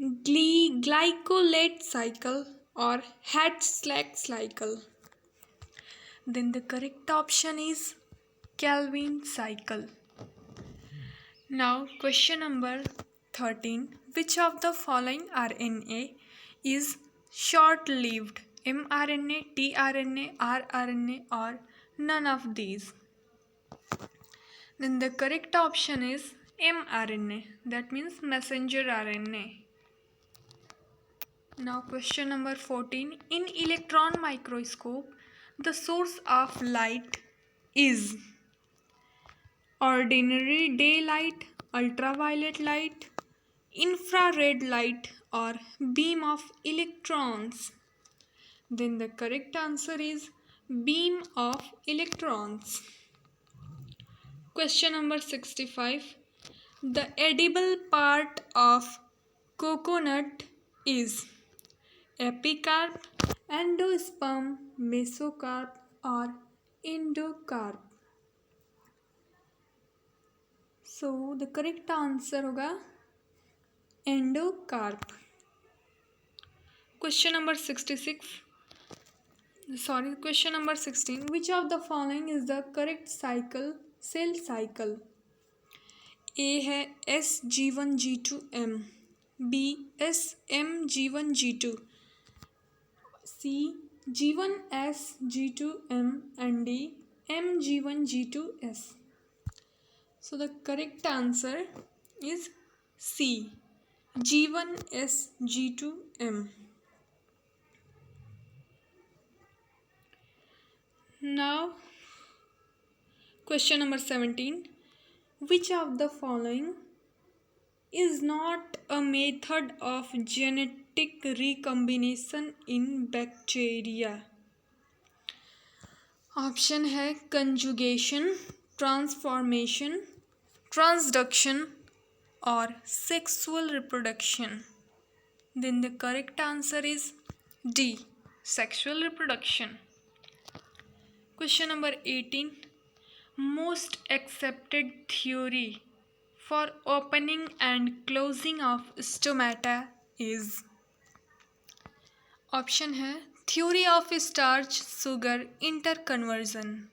glycolate cycle or Hertzsprung cycle? Then the correct option is Calvin cycle. Now question number 13. Which of the following RNA is short-lived? mRNA, tRNA, rRNA or none of these? Then the correct option is mRNA. That means messenger RNA. Now question number 14. In electron microscope, the source of light is ordinary daylight, ultraviolet light, infrared light or beam of electrons. Then the correct answer is beam of electrons. Question number 65. The edible part of coconut is epicarp, endosperm, mesocarp or endocarp. So the correct answer होगा endocarp. Question number 66. Question number 16. Which of the following is the correct cell cycle? A है SG1G2M, B SMG1G2, C G1SG2M and D MG1G2S. So the correct answer is C G1SG2M. Now question number 17. Which of the following is not a method of genetic recombination in bacteria? Option है conjugation, transformation, transduction or sexual reproduction. Then the correct answer is D, sexual reproduction. Question number 18. Most accepted theory for opening and closing of stomata is? Option है theory of starch sugar interconversion,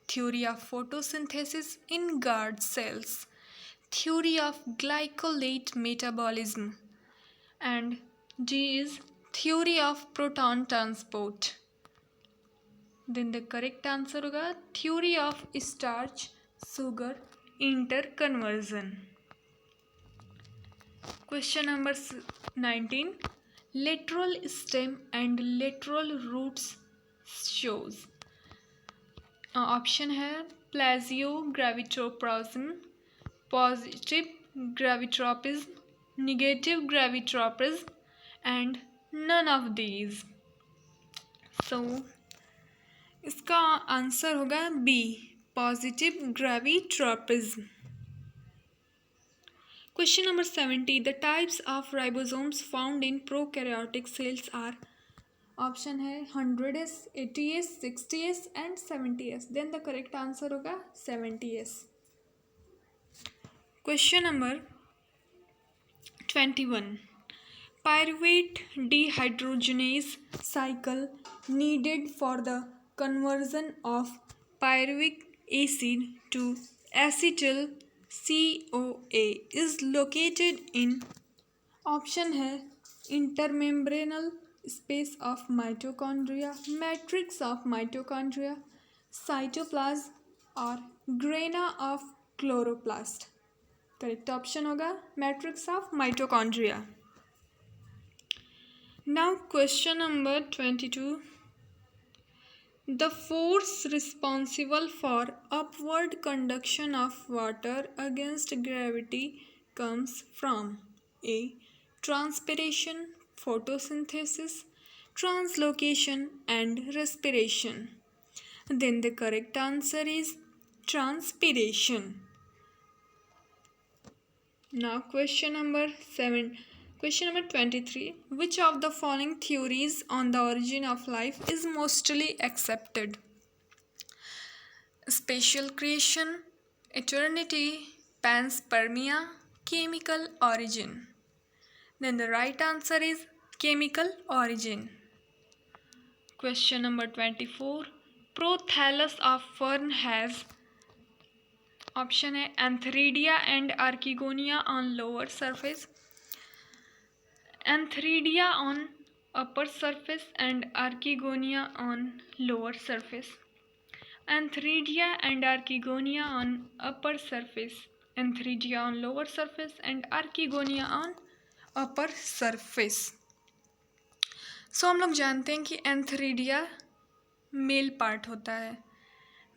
theory of photosynthesis in guard cells, theory of glycolate metabolism, and D is theory of proton transport. Then the correct answer होगा theory of starch sugar interconversion. Question number 19. Lateral stem and lateral roots shows. Option है plasiogravitopropism, positive gravitropism, negative gravitropism and none of these. So इसका answer होगा B, positive gravitropism. Question number 70. The types of ribosomes found in prokaryotic cells are? Option है 100S, 80S, 60S and 70S. Then the correct answer होगा 70S. Question number 21. Pyruvate dehydrogenase cycle needed for the conversion of pyruvic acid to acetyl CoA is located in? Option है intermembranous space of mitochondria, matrix of mitochondria, cytoplasm or grana of chloroplast. Correct option होगा matrix of mitochondria. Now question number 22. The force responsible for upward conduction of water against gravity comes from? A. Transpiration, photosynthesis, translocation and respiration. Then the correct answer is transpiration. Now question number 23. Which of the following theories on the origin of life is mostly accepted? Spatial creation, eternity, panspermia, chemical origin. Then the right answer is chemical origin. Question number 24. Prothallus of fern has option A Antheridia and Archegonia on lower surface, Antheridia on upper surface and Archegonia on lower surface. Antheridia and Archegonia on upper surface, Antheridia on lower surface and Archegonia on upper surface. हम लोग जानते हैं कि एंथरीडिया mail part होता है,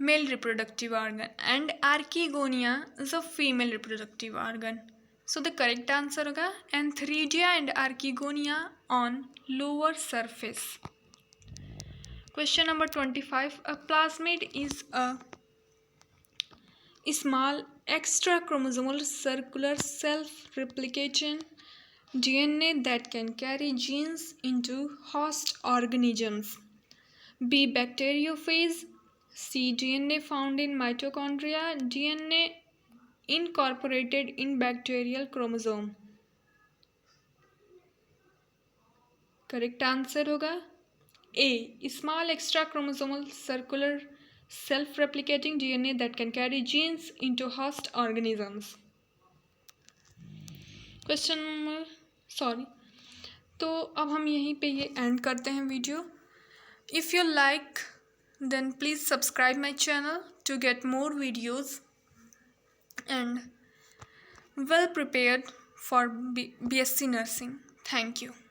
male reproductive organ, and archegonia is a female reproductive organ. So the correct answer होगा antheridia and archegonia on lower surface. Question number 25. A plasmid is a small extrachromosomal circular self-replicating DNA that can carry genes into host organisms. B. Bacteriophage. C. DNA found in mitochondria. DNA incorporated in bacterial chromosome. Correct answer होगा A. Small extrachromosomal circular self-replicating DNA that can carry genes into host organisms. तो अब हम यहीं पे ये and करते हैं video. If you like then please subscribe my channel to get more videos and well prepared for BSc Nursing. Thank you.